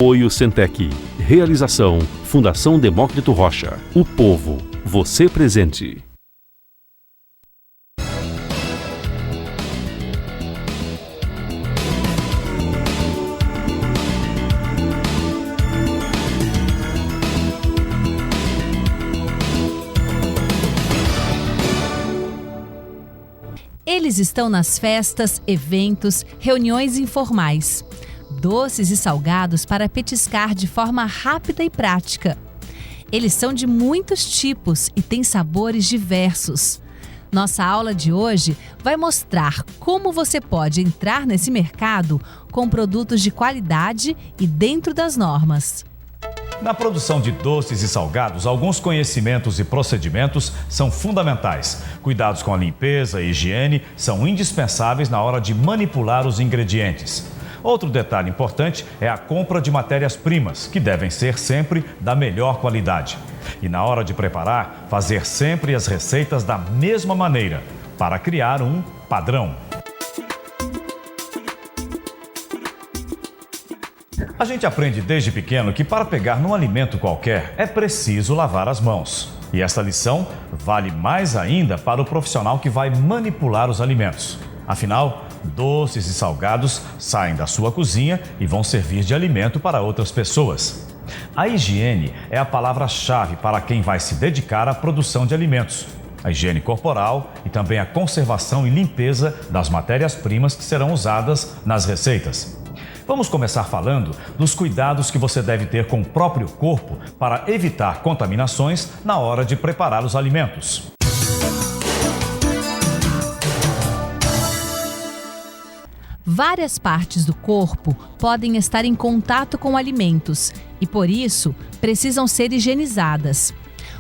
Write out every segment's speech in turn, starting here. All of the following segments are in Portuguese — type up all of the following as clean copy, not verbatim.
Apoio Centec. Realização Fundação Demócrito Rocha. O povo. Você presente. Eles estão nas festas, eventos, reuniões informais. Doces e salgados para petiscar de forma rápida e prática. Eles são de muitos tipos e têm sabores diversos. Nossa aula de hoje vai mostrar como você pode entrar nesse mercado com produtos de qualidade e dentro das normas. Na produção de doces e salgados, alguns conhecimentos e procedimentos são fundamentais. Cuidados com a limpeza e higiene são indispensáveis na hora de manipular os ingredientes. Outro detalhe importante é a compra de matérias-primas, que devem ser sempre da melhor qualidade. E na hora de preparar, fazer sempre as receitas da mesma maneira, para criar um padrão. A gente aprende desde pequeno que para pegar num alimento qualquer é preciso lavar as mãos. E essa lição vale mais ainda para o profissional que vai manipular os alimentos. Afinal, doces e salgados saem da sua cozinha e vão servir de alimento para outras pessoas. A higiene é a palavra-chave para quem vai se dedicar à produção de alimentos. A higiene corporal e também a conservação e limpeza das matérias-primas que serão usadas nas receitas. Vamos começar falando dos cuidados que você deve ter com o próprio corpo para evitar contaminações na hora de preparar os alimentos. Várias partes do corpo podem estar em contato com alimentos e, por isso, precisam ser higienizadas.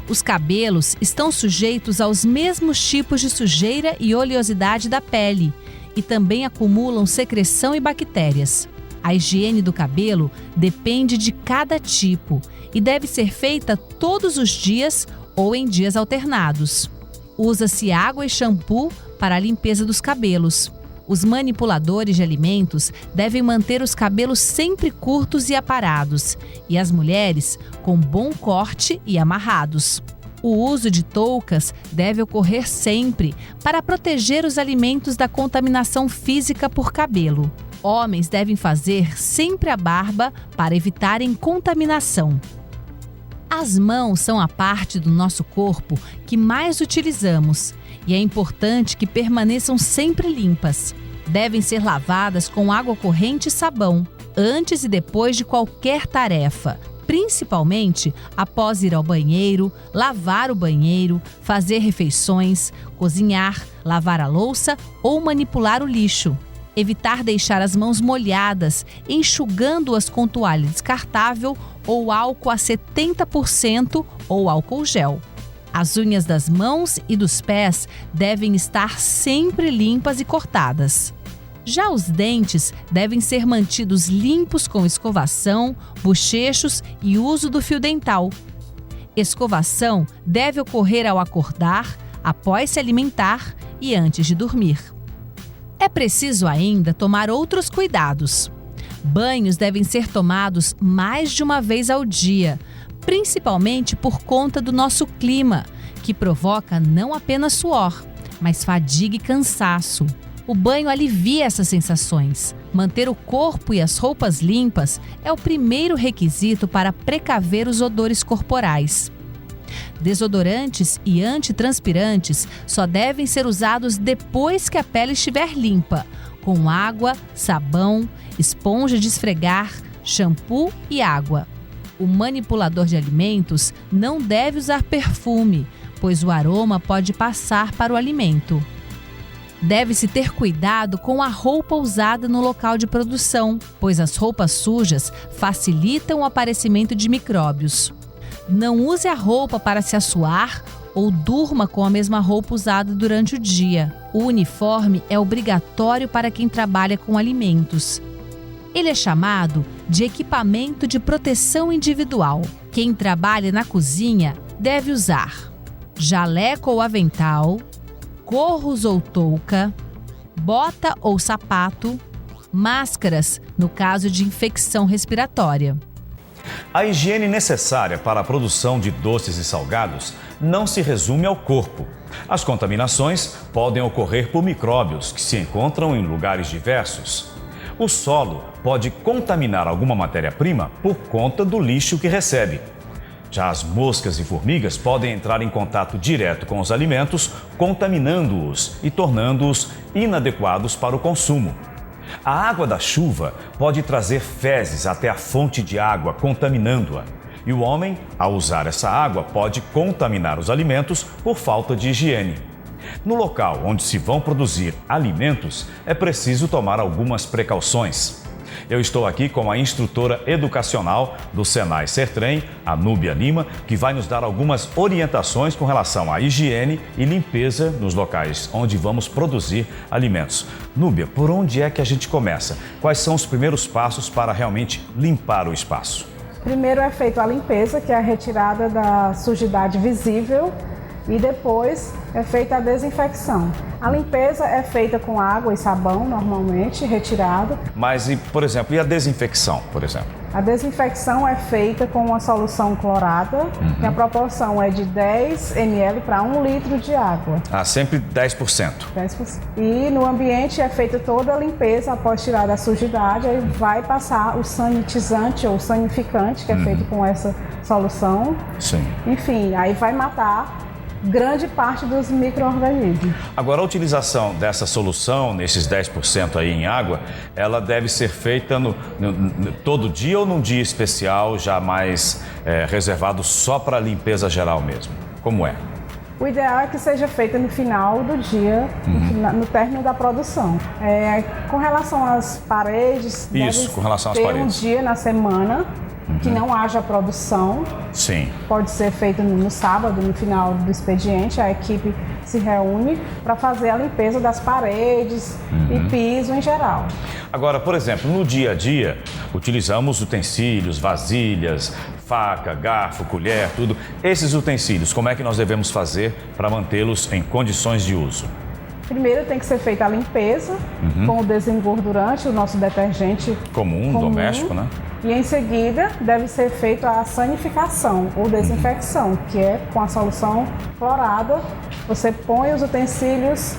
Os cabelos estão sujeitos aos mesmos tipos de sujeira e oleosidade da pele e também acumulam secreção e bactérias. A higiene do cabelo depende de cada tipo e deve ser feita todos os dias ou em dias alternados. Usa-se água e shampoo para a limpeza dos cabelos. Os manipuladores de alimentos devem manter os cabelos sempre curtos e aparados, e as mulheres com bom corte e amarrados. O uso de toucas deve ocorrer sempre para proteger os alimentos da contaminação física por cabelo. Homens devem fazer sempre a barba para evitarem contaminação. As mãos são a parte do nosso corpo que mais utilizamos e é importante que permaneçam sempre limpas. Devem ser lavadas com água corrente e sabão, antes e depois de qualquer tarefa, principalmente após ir ao banheiro, lavar o banheiro, fazer refeições, cozinhar, lavar a louça ou manipular o lixo. Evitar deixar as mãos molhadas, enxugando-as com toalha descartável ou álcool a 70% ou álcool gel. As unhas das mãos e dos pés devem estar sempre limpas e cortadas. Já os dentes devem ser mantidos limpos com escovação, bochechos e uso do fio dental. Escovação deve ocorrer ao acordar, após se alimentar e antes de dormir. É preciso ainda tomar outros cuidados. Banhos devem ser tomados mais de uma vez ao dia, principalmente por conta do nosso clima, que provoca não apenas suor, mas fadiga e cansaço. O banho alivia essas sensações. Manter o corpo e as roupas limpas é o primeiro requisito para precaver os odores corporais. Desodorantes e antitranspirantes só devem ser usados depois que a pele estiver limpa, com água, sabão, esponja de esfregar, shampoo e água. O manipulador de alimentos não deve usar perfume, pois o aroma pode passar para o alimento. Deve-se ter cuidado com a roupa usada no local de produção, pois as roupas sujas facilitam o aparecimento de micróbios. Não use a roupa para se assoar ou durma com a mesma roupa usada durante o dia. O uniforme é obrigatório para quem trabalha com alimentos. Ele é chamado de equipamento de proteção individual. Quem trabalha na cozinha deve usar jaleco ou avental, gorros ou touca, bota ou sapato, máscaras no caso de infecção respiratória. A higiene necessária para a produção de doces e salgados não se resume ao corpo. As contaminações podem ocorrer por micróbios que se encontram em lugares diversos. O solo pode contaminar alguma matéria-prima por conta do lixo que recebe. Já as moscas e formigas podem entrar em contato direto com os alimentos, contaminando-os e tornando-os inadequados para o consumo. A água da chuva pode trazer fezes até a fonte de água, contaminando-a. E o homem, ao usar essa água, pode contaminar os alimentos por falta de higiene. No local onde se vão produzir alimentos, é preciso tomar algumas precauções. Eu estou aqui com a instrutora educacional do Senai Sertrem, a Núbia Lima, que vai nos dar algumas orientações com relação à higiene e limpeza nos locais onde vamos produzir alimentos. Núbia, por onde é que a gente começa? Quais são os primeiros passos para realmente limpar o espaço? Primeiro é feita a limpeza, que é a retirada da sujidade visível, e depois é feita a desinfecção. A limpeza é feita com água e sabão, normalmente, retirado. Mas, por exemplo, e a desinfecção, por exemplo? A desinfecção é feita com uma solução clorada, que a proporção é de 10 ml para 1 litro de água. Ah, sempre 10%. 10%. E no ambiente é feita toda a limpeza após tirar a sujidade, aí vai passar o sanitizante ou sanificante, que é feito com essa solução. Sim. Enfim, aí vai matar grande parte dos micro-organismos. Agora, a utilização dessa solução, nesses 10% aí em água, ela deve ser feita todo dia ou num dia especial, já mais reservado só para limpeza geral mesmo? Como é? O ideal é que seja feita no final do dia, no término da produção. Com relação às paredes, isso, com relação às ter paredes. Um dia na semana que não haja produção. Sim. Pode ser feito no sábado, no final do expediente, a equipe se reúne para fazer a limpeza das paredes e piso em geral. Agora, por exemplo, no dia a dia, utilizamos utensílios, vasilhas, faca, garfo, colher, tudo. Esses utensílios, como é que nós devemos fazer para mantê-los em condições de uso? Primeiro tem que ser feita a limpeza com o desengordurante, o nosso detergente comum, doméstico, né? E em seguida deve ser feita a sanificação ou desinfecção, que é com a solução clorada. Você põe os utensílios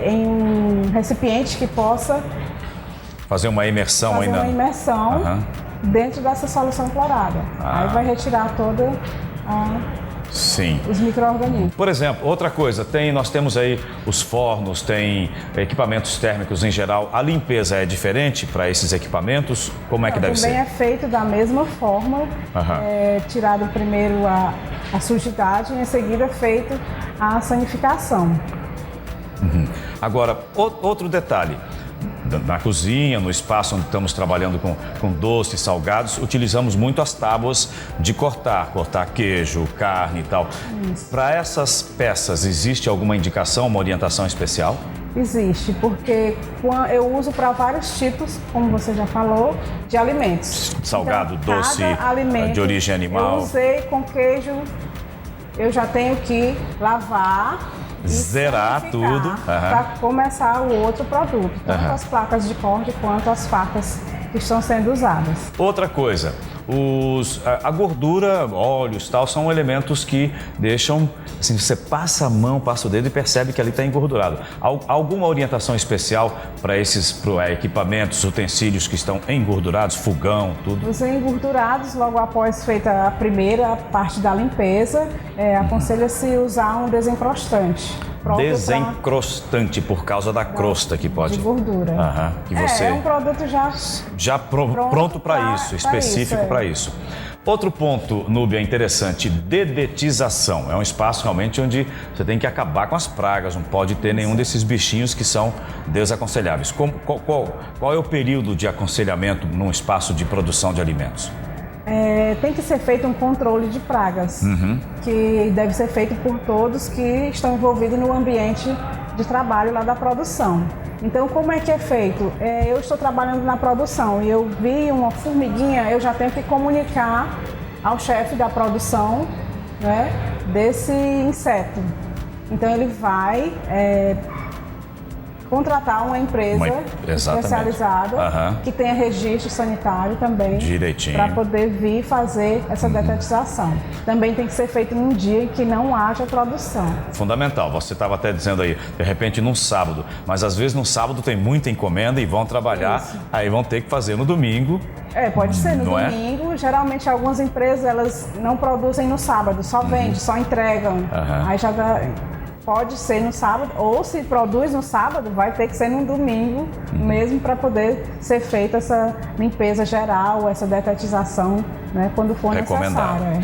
em um recipiente que possa fazer uma imersão dentro dessa solução clorada. Aí vai retirar toda os micro-organismos. Por exemplo, outra coisa, nós temos aí os fornos, tem equipamentos térmicos em geral. A limpeza é diferente para esses equipamentos? Como é que deve ser? Também é feito da mesma forma, tirado primeiro a sujidade e em seguida feito a sanificação. Agora, outro detalhe. Na cozinha, no espaço onde estamos trabalhando com doces, salgados, utilizamos muito as tábuas de cortar queijo, carne e tal. Para essas peças, existe alguma indicação, uma orientação especial? Existe, porque eu uso para vários tipos, como você já falou, de alimentos. Salgado, então, doce, alimento, de origem animal. Eu usei com queijo, eu já tenho que lavar, zerar tudo para começar o outro produto, tanto as placas de corte quanto as facas que estão sendo usadas. Outra coisa, a gordura, óleos, tal, são elementos que deixam, assim, você passa a mão, passa o dedo e percebe que ali está engordurado. Alguma orientação especial para esses equipamentos, utensílios que estão engordurados, fogão, tudo? Os engordurados, logo após feita a primeira parte da limpeza, aconselha-se usar um desencrostante. Desencrostante por causa da crosta que pode... De gordura. Que você... É um produto já pronto para isso, específico para isso. Outro ponto, Núbia, interessante, dedetização. É um espaço realmente onde você tem que acabar com as pragas, não pode ter nenhum desses bichinhos que são desaconselháveis. Qual é o período de aconselhamento num espaço de produção de alimentos? Tem que ser feito um controle de pragas, que deve ser feito por todos que estão envolvidos no ambiente de trabalho lá da produção. Então, como é que é feito? Eu estou trabalhando na produção e eu vi uma formiguinha, eu já tenho que comunicar ao chefe da produção, né, desse inseto. Então, ele vai contratar uma empresa especializada que tenha registro sanitário também. Direitinho. Para poder vir fazer essa detetização. Também tem que ser feito num dia em que não haja produção. Fundamental. Você estava até dizendo aí, de repente num sábado, mas às vezes no sábado tem muita encomenda e vão trabalhar, aí vão ter que fazer no domingo. Pode ser no domingo. Geralmente algumas empresas elas não produzem no sábado, só vendem, só entregam. Aí já pode ser no sábado, ou se produz no sábado, vai ter que ser no domingo mesmo para poder ser feita essa limpeza geral, essa detetização, né, quando for necessário.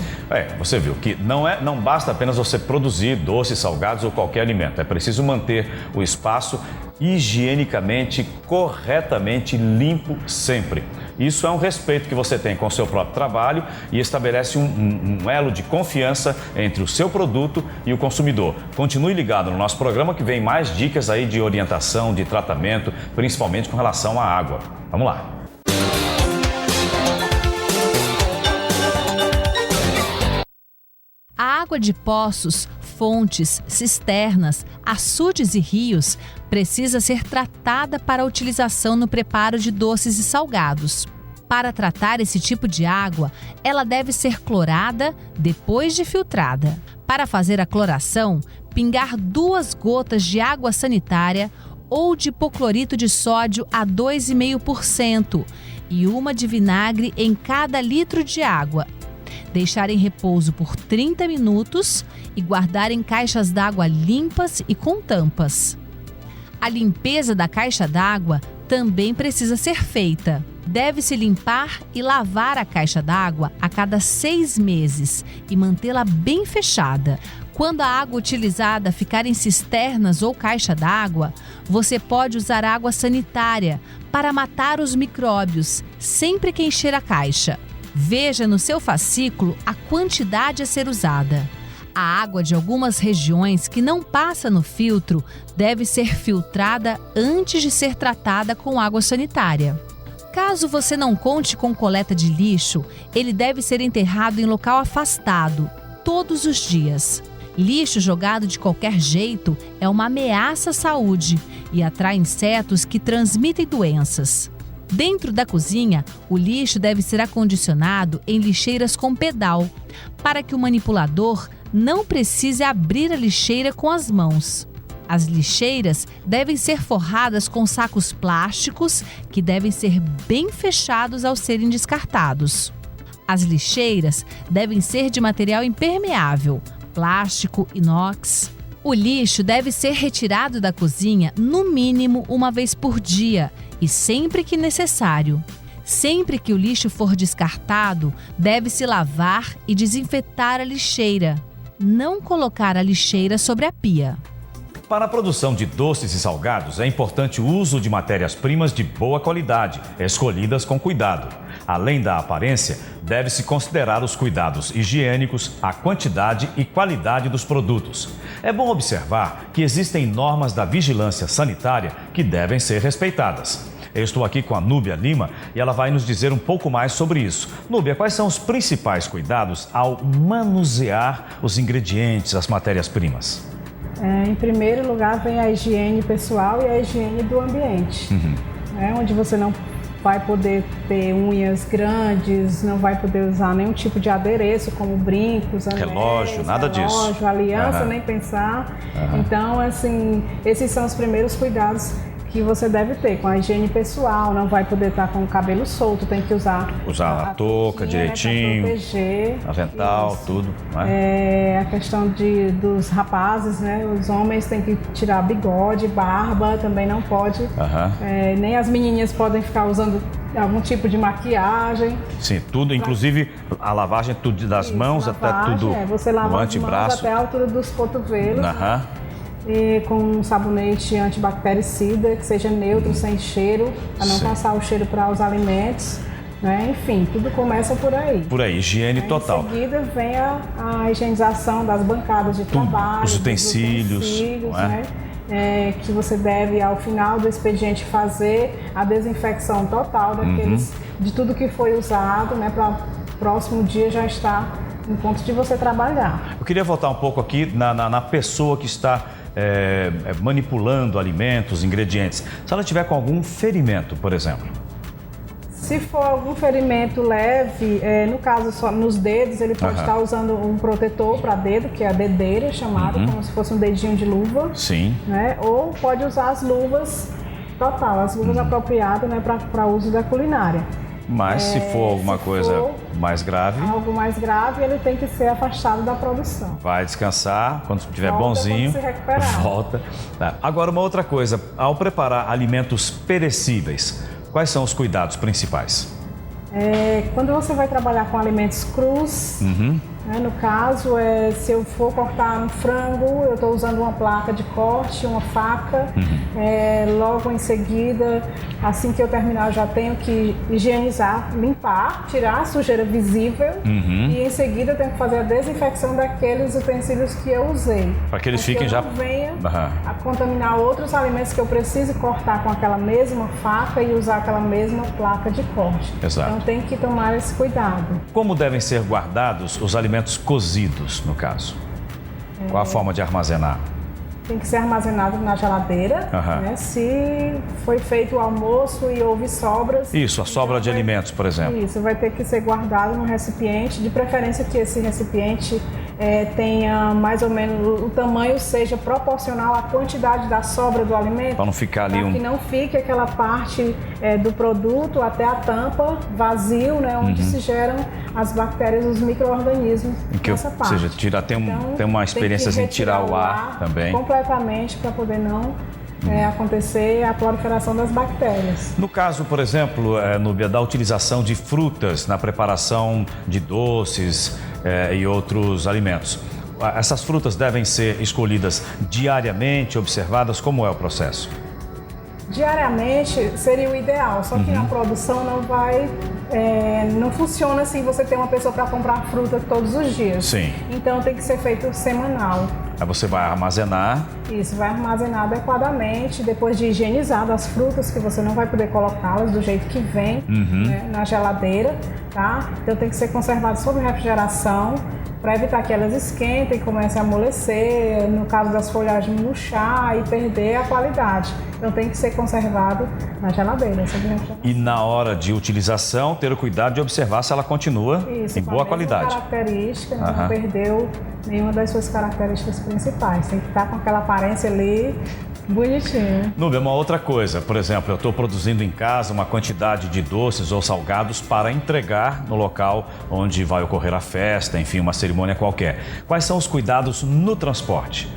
Você viu que não basta apenas você produzir doces, salgados ou qualquer alimento. É preciso manter o espaço higienicamente, corretamente limpo sempre. Isso é um respeito que você tem com o seu próprio trabalho e estabelece um elo de confiança entre o seu produto e o consumidor. Continue ligado no nosso programa que vem mais dicas aí de orientação, de tratamento, principalmente com relação à água. Vamos lá. A água de poços, fontes, cisternas, açudes e rios precisa ser tratada para utilização no preparo de doces e salgados. Para tratar esse tipo de água, ela deve ser clorada depois de filtrada. Para fazer a cloração, pingar 2 gotas de água sanitária ou de hipoclorito de sódio a 2,5% e 1 de vinagre em cada litro de água. Deixar em repouso por 30 minutos e guardar em caixas d'água limpas e com tampas. A limpeza da caixa d'água também precisa ser feita. Deve-se limpar e lavar a caixa d'água a cada 6 meses e mantê-la bem fechada. Quando a água utilizada ficar em cisternas ou caixa d'água, você pode usar água sanitária para matar os micróbios sempre que encher a caixa. Veja no seu fascículo a quantidade a ser usada. A água de algumas regiões que não passa no filtro deve ser filtrada antes de ser tratada com água sanitária. Caso você não conte com coleta de lixo, ele deve ser enterrado em local afastado, todos os dias. Lixo jogado de qualquer jeito é uma ameaça à saúde e atrai insetos que transmitem doenças. Dentro da cozinha, o lixo deve ser acondicionado em lixeiras com pedal, para que o manipulador não precise abrir a lixeira com as mãos. As lixeiras devem ser forradas com sacos plásticos que devem ser bem fechados ao serem descartados. As lixeiras devem ser de material impermeável, plástico, inox. O lixo deve ser retirado da cozinha no mínimo 1 vez por dia e sempre que necessário. Sempre que o lixo for descartado, deve-se lavar e desinfetar a lixeira. Não colocar a lixeira sobre a pia. Para a produção de doces e salgados, é importante o uso de matérias-primas de boa qualidade, escolhidas com cuidado. Além da aparência, deve-se considerar os cuidados higiênicos, a quantidade e qualidade dos produtos. É bom observar que existem normas da vigilância sanitária que devem ser respeitadas. Eu estou aqui com a Núbia Lima e ela vai nos dizer um pouco mais sobre isso. Núbia, quais são os principais cuidados ao manusear os ingredientes, as matérias-primas? Em primeiro lugar, vem a higiene pessoal e a higiene do ambiente. Onde você não vai poder ter unhas grandes, não vai poder usar nenhum tipo de adereço, como brincos, anéis, relógio, nada disso. Aliança, nem pensar. Então, assim, esses são os primeiros cuidados que você deve ter com a higiene pessoal. Não vai poder estar com o cabelo solto, tem que usar a touca direitinho, para proteger, avental, isso. Tudo. A questão dos rapazes, né? Os homens têm que tirar bigode, barba, também não pode. Nem as menininhas podem ficar usando algum tipo de maquiagem. Sim, tudo, inclusive a lavagem tudo das mãos, lavagem, até tudo você lava no antebraço. Até a altura dos cotovelos. E com um sabonete antibactericida, que seja neutro, sem cheiro, para não passar o cheiro para os alimentos. Né? Enfim, tudo começa por aí. Por aí, higiene total. Em seguida vem a higienização das bancadas de trabalho, os utensílios, né? Que você deve, ao final do expediente, fazer a desinfecção total de tudo que foi usado, né? Para o próximo dia já estar em ponto de você trabalhar. Eu queria voltar um pouco aqui na pessoa que está manipulando alimentos, ingredientes, se ela tiver com algum ferimento, por exemplo? Se for algum ferimento leve, no caso só nos dedos, ele pode estar usando um protetor para dedo, que é a dedeira chamada, como se fosse um dedinho de luva. Sim. Né? Ou pode usar as luvas total, as luvas apropriadas, né, para uso da culinária. Mas se for alguma coisa mais grave... Algo mais grave, ele tem que ser afastado da produção. Vai descansar, quando estiver Volta bonzinho, quando se recuperar. volta. Agora, uma outra coisa, ao preparar alimentos perecíveis, quais são os cuidados principais? Quando você vai trabalhar com alimentos crus, né, no caso, se eu for cortar um frango, eu estou usando uma placa de corte, uma faca. Logo em seguida, assim que eu terminar, eu já tenho que higienizar, limpar, tirar a sujeira visível. E em seguida eu tenho que fazer a desinfecção daqueles utensílios que eu usei. Para que eles fiquem já... não venha a contaminar outros alimentos que eu preciso cortar com aquela mesma faca e usar aquela mesma placa de corte. Exato. Então tem que tomar esse cuidado. Como devem ser guardados os alimentos cozidos, no caso? Qual a forma de armazenar? Tem que ser armazenado na geladeira, né? Se foi feito o almoço e houve sobras... Isso, a sobra de alimentos, por exemplo. Isso, vai ter que ser guardado num recipiente, de preferência que esse recipiente tenha mais ou menos, o tamanho seja proporcional à quantidade da sobra do alimento. Para não ficar ali que não fique aquela parte do produto até a tampa vazio, né? Onde se geram as bactérias, os micro-organismos nessa parte. Ou seja, tem uma experiência em tirar o ar também. Completamente, para poder não acontecer a proliferação das bactérias. No caso, por exemplo, Núbia, da utilização de frutas na preparação de doces e outros alimentos, essas frutas devem ser escolhidas diariamente, observadas? Como é o processo? Diariamente seria o ideal, só que na produção não funciona assim você ter uma pessoa para comprar fruta todos os dias. Sim. Então tem que ser feito semanal. Aí você vai armazenar. Isso, vai armazenar adequadamente, depois de higienizar as frutas, que você não vai poder colocá-las do jeito que vem, né, na geladeira, tá? Então tem que ser conservado sob refrigeração, para evitar que elas esquentem e comecem a amolecer, no caso das folhagens murchar e perder a qualidade. Então tem que ser conservado na geladeira. E na hora de utilização, ter o cuidado de observar se ela continua em boa qualidade. Característica, não perdeu nenhuma das suas características principais. Tem que estar com aquela aparência ali bonitinha. Núbia, uma outra coisa, por exemplo, eu estou produzindo em casa uma quantidade de doces ou salgados para entregar no local onde vai ocorrer a festa, enfim, uma cerimônia qualquer. Quais são os cuidados no transporte?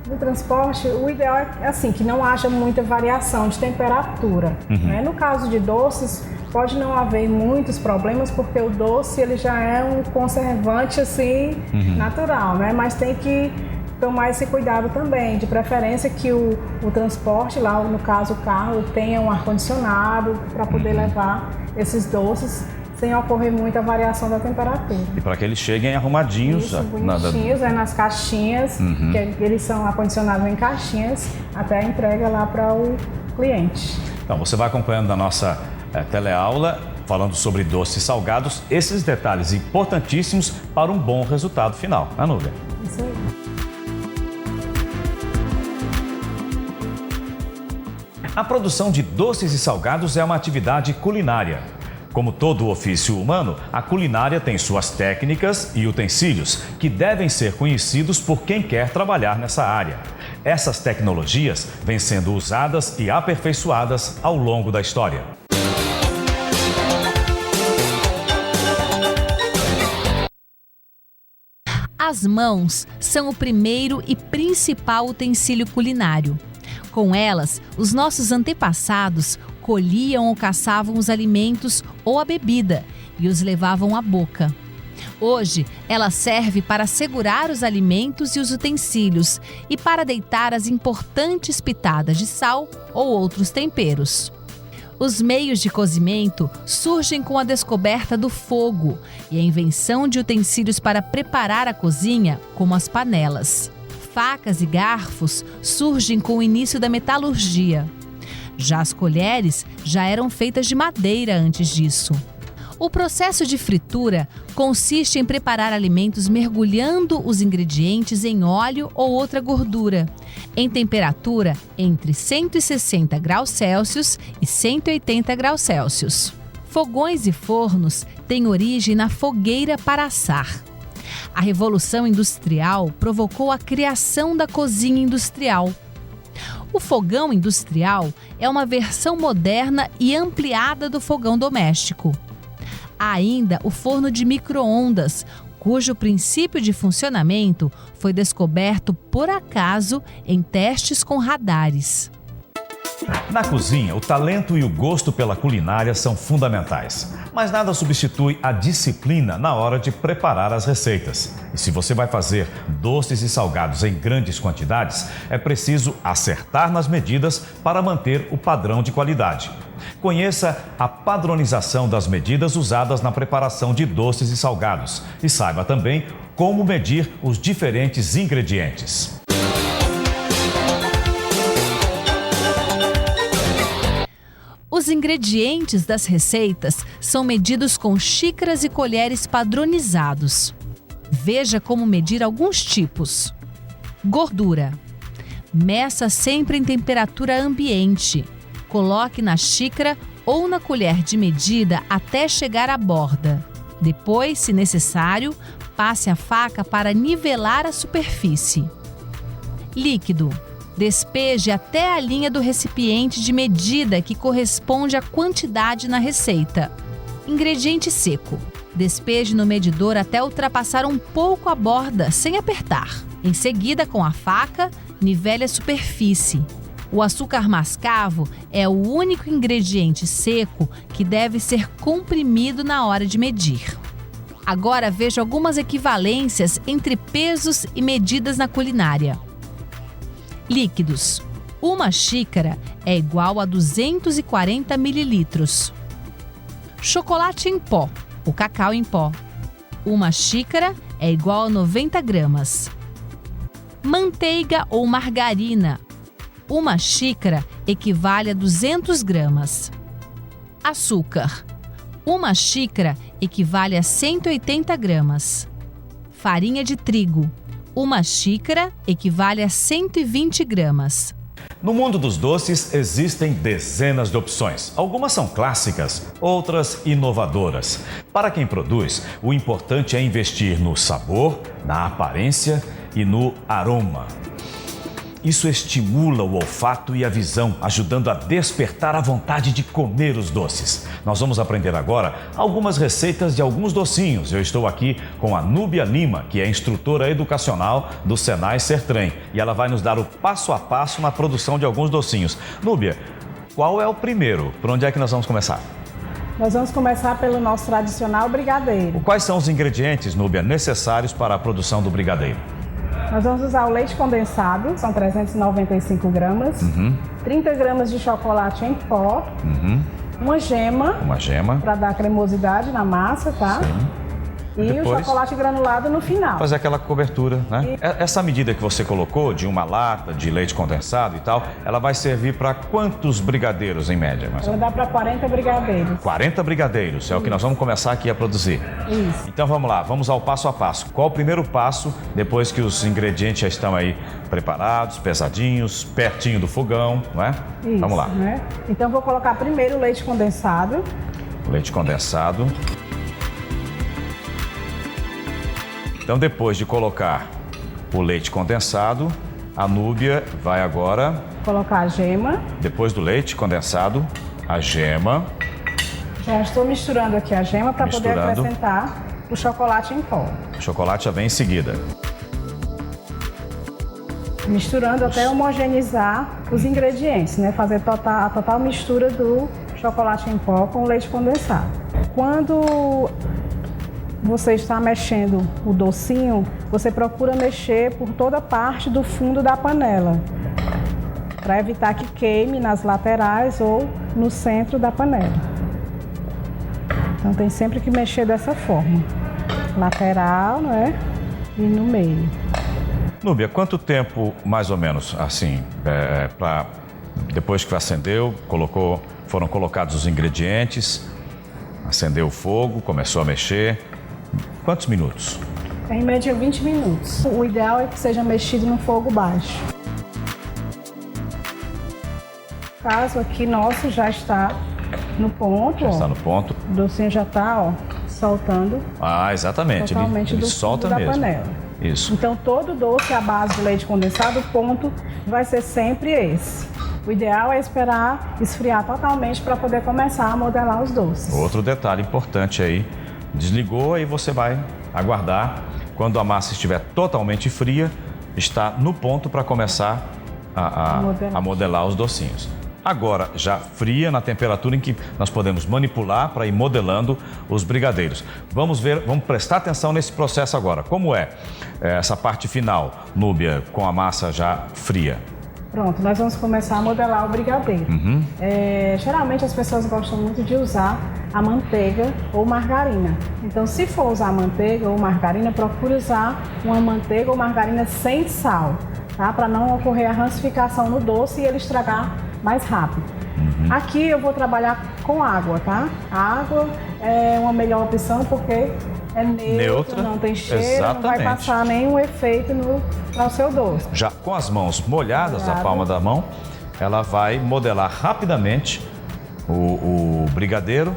No transporte, o ideal é assim, que não haja muita variação de temperatura. Né? No caso de doces, pode não haver muitos problemas, porque o doce ele já é um conservante assim, natural, né? Mas tem que tomar esse cuidado também, de preferência que o transporte, lá no caso o carro, tenha um ar-condicionado para poder levar esses doces sem ocorrer muita variação da temperatura. E para que eles cheguem arrumadinhos. Isso, bonitinhos, nas caixinhas, que eles são acondicionados em caixinhas, até a entrega lá para o cliente. Então, você vai acompanhando na nossa teleaula, falando sobre doces e salgados, esses detalhes importantíssimos para um bom resultado final. Né, Núbia? Isso aí. A produção de doces e salgados é uma atividade culinária. Como todo ofício humano, a culinária tem suas técnicas e utensílios que devem ser conhecidos por quem quer trabalhar nessa área. Essas tecnologias vêm sendo usadas e aperfeiçoadas ao longo da história. As mãos são o primeiro e principal utensílio culinário. Com elas, os nossos antepassados colhiam ou caçavam os alimentos ou a bebida e os levavam à boca. Hoje, ela serve para segurar os alimentos e os utensílios e para deitar as importantes pitadas de sal ou outros temperos. Os meios de cozimento surgem com a descoberta do fogo e a invenção de utensílios para preparar a cozinha, como as panelas. Facas e garfos surgem com o início da metalurgia. Já as colheres já eram feitas de madeira antes disso. O processo de fritura consiste em preparar alimentos mergulhando os ingredientes em óleo ou outra gordura, em temperatura entre 160 graus Celsius e 180 graus Celsius. Fogões e fornos têm origem na fogueira para assar. A Revolução Industrial provocou a criação da cozinha industrial. O fogão industrial é uma versão moderna e ampliada do fogão doméstico. Há ainda o forno de micro-ondas, cujo princípio de funcionamento foi descoberto por acaso em testes com radares. Na cozinha, o talento e o gosto pela culinária são fundamentais. Mas nada substitui a disciplina na hora de preparar as receitas. E se você vai fazer doces e salgados em grandes quantidades, é preciso acertar nas medidas para manter o padrão de qualidade. Conheça a padronização das medidas usadas na preparação de doces e salgados. E saiba também como medir os diferentes ingredientes. Os ingredientes das receitas são medidos com xícaras e colheres padronizados. Veja como medir alguns tipos. Gordura. Meça sempre em temperatura ambiente. Coloque na xícara ou na colher de medida até chegar à borda. Depois, se necessário, passe a faca para nivelar a superfície. Líquido. Despeje até a linha do recipiente de medida que corresponde à quantidade na receita. Ingrediente seco. Despeje no medidor até ultrapassar um pouco a borda, sem apertar. Em seguida, com a faca, nivele a superfície. O açúcar mascavo é o único ingrediente seco que deve ser comprimido na hora de medir. Agora veja algumas equivalências entre pesos e medidas na culinária. Líquidos. Uma xícara é igual a 240 mililitros. Chocolate em pó, o cacau em pó. Uma xícara é igual a 90 gramas. Manteiga ou margarina. Uma xícara equivale a 200 gramas. Açúcar. Uma xícara equivale a 180 gramas. Farinha de trigo. Uma xícara equivale a 120 gramas. No mundo dos doces, existem dezenas de opções. Algumas são clássicas, outras inovadoras. Para quem produz, o importante é investir no sabor, na aparência e no aroma. Isso estimula o olfato e a visão, ajudando a despertar a vontade de comer os doces. Nós vamos aprender agora algumas receitas de alguns docinhos. Eu estou aqui com a Núbia Lima, que é instrutora educacional do Senai Sertrem. E ela vai nos dar o passo a passo na produção de alguns docinhos. Núbia, qual é o primeiro? Por onde é que nós vamos começar? Nós vamos começar pelo nosso tradicional brigadeiro. Quais são os ingredientes, Núbia, necessários para a produção do brigadeiro? Nós vamos usar o leite condensado, são 395 gramas, 30 gramas de chocolate em pó, uma gema para dar cremosidade na massa, tá? Sim. E depois, o chocolate granulado no final. Fazer aquela cobertura, né? Essa medida que você colocou de uma lata de leite condensado e tal, ela vai servir para quantos brigadeiros em média? Ela dá para 40 brigadeiros. 40 brigadeiros, é o que nós vamos começar aqui a produzir. Isso. Então vamos lá, vamos ao passo a passo. Qual o primeiro passo depois que os ingredientes já estão aí preparados, pesadinhos, pertinho do fogão, não é? Isso, vamos lá. Né? Então vou colocar primeiro o leite condensado. Leite condensado. Então, depois de colocar o leite condensado, a Núbia vai agora colocar a gema. Depois do leite condensado, a gema. Já estou misturando aqui a gema para poder acrescentar o chocolate em pó. O chocolate já vem em seguida. Misturando até homogeneizar os ingredientes, né? Fazer a total mistura do chocolate em pó com o leite condensado. Quando você está mexendo o docinho, você procura mexer por toda parte do fundo da panela, para evitar que queime nas laterais ou no centro da panela. Então tem sempre que mexer dessa forma, lateral, né? E no meio. Núbia, quanto tempo mais ou menos, assim, depois que acendeu, foram colocados os ingredientes, Acendeu o fogo, começou a mexer. Quantos minutos? Em média 20 minutos. O ideal é que seja mexido no fogo baixo. O caso aqui nosso já está no ponto. Já está no ponto. O docinho já está, ó, soltando. Ah, exatamente. Totalmente Ele do solta fundo da mesmo. panela. Isso. Então todo doce à base de leite condensado, o ponto vai ser sempre esse. O ideal é esperar esfriar totalmente para poder começar a modelar os doces. Outro detalhe importante aí. Desligou e você vai aguardar. Quando a massa estiver totalmente fria, está no ponto para começar a modelar os docinhos. Agora, já fria, na temperatura em que nós podemos manipular para ir modelando os brigadeiros. Vamos ver, vamos prestar atenção nesse processo agora. Como é essa parte final, Núbia, com a massa já fria? Pronto, nós vamos começar a modelar o brigadeiro. Geralmente as pessoas gostam muito de usar a manteiga ou margarina. Então, se for usar manteiga ou margarina, procure usar uma manteiga ou margarina sem sal, tá? Para não ocorrer a rancificação no doce e ele estragar mais rápido. Aqui eu vou trabalhar com água, tá? A água é uma melhor opção porque é neutra, não tem cheiro, exatamente. Não vai passar nenhum efeito para o seu doce. Já com as mãos molhadas, a palma da mão, ela vai modelar rapidamente o brigadeiro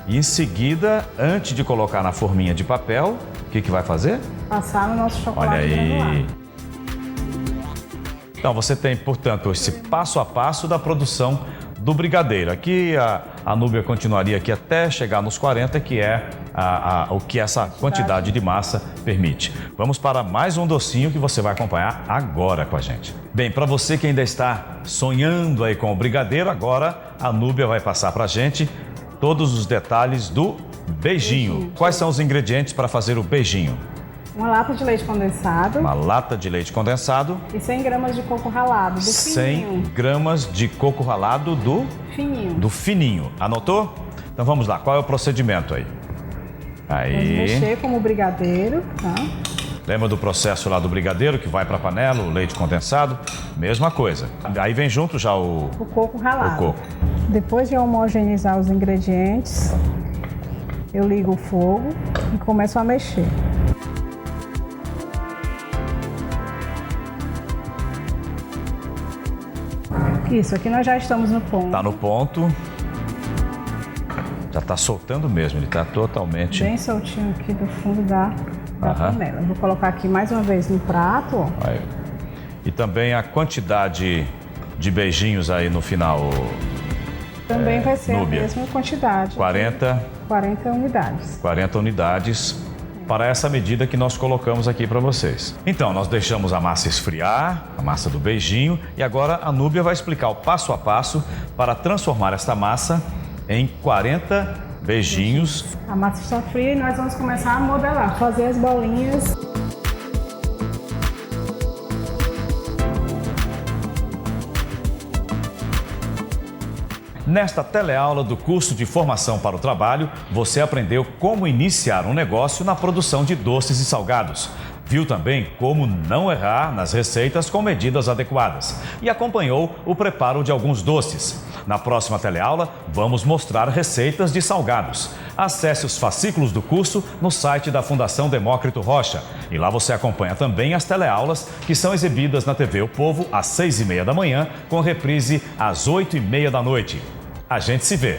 e em seguida, antes de colocar na forminha de papel, o que vai fazer? Passar no nosso chocolate. Olha aí. granulado. Então você tem, portanto, esse passo a passo da produção do brigadeiro. Aqui a Núbia continuaria aqui até chegar nos 40, que é o que essa quantidade de massa permite. Vamos para mais um docinho que você vai acompanhar agora com a gente. Bem, para você que ainda está sonhando aí com o brigadeiro, agora a Núbia vai passar para a gente todos os detalhes do beijinho. Quais são os ingredientes para fazer o beijinho? Uma lata de leite condensado. Uma lata de leite condensado. E 100 gramas de coco ralado, do 100 fininho. gramas de coco ralado do Fininho. do fininho. Anotou? Então vamos lá, qual é o procedimento aí? Vamos Aí. mexer como brigadeiro, tá? Lembra do processo lá do brigadeiro que vai para a panela, o leite condensado? Mesma coisa. Aí vem junto já o coco ralado. coco. Depois de homogeneizar os ingredientes, eu ligo o fogo e começo a mexer. Isso, aqui nós já estamos no ponto. Tá no ponto. Já tá soltando mesmo, ele tá totalmente... Bem soltinho aqui do fundo da panela. Vou colocar aqui mais uma vez no prato, ó. Aí. E também a quantidade de beijinhos aí no final. Também vai ser Núbia. a mesma quantidade. 40 unidades. 40 unidades para essa medida que nós colocamos aqui para vocês. Então, nós deixamos a massa esfriar, a massa do beijinho, e agora a Núbia vai explicar o passo a passo para transformar esta massa em 40 beijinhos. A massa está fria e nós vamos começar a modelar, fazer as bolinhas. Nesta teleaula do curso de formação para o trabalho, você aprendeu como iniciar um negócio na produção de doces e salgados. Viu também como não errar nas receitas com medidas adequadas e acompanhou o preparo de alguns doces. Na próxima teleaula, vamos mostrar receitas de salgados. Acesse os fascículos do curso no site da Fundação Demócrito Rocha. E lá você acompanha também as teleaulas que são exibidas na TV O Povo às 6h30 da manhã, com reprise às 8h30 da noite. A gente se vê!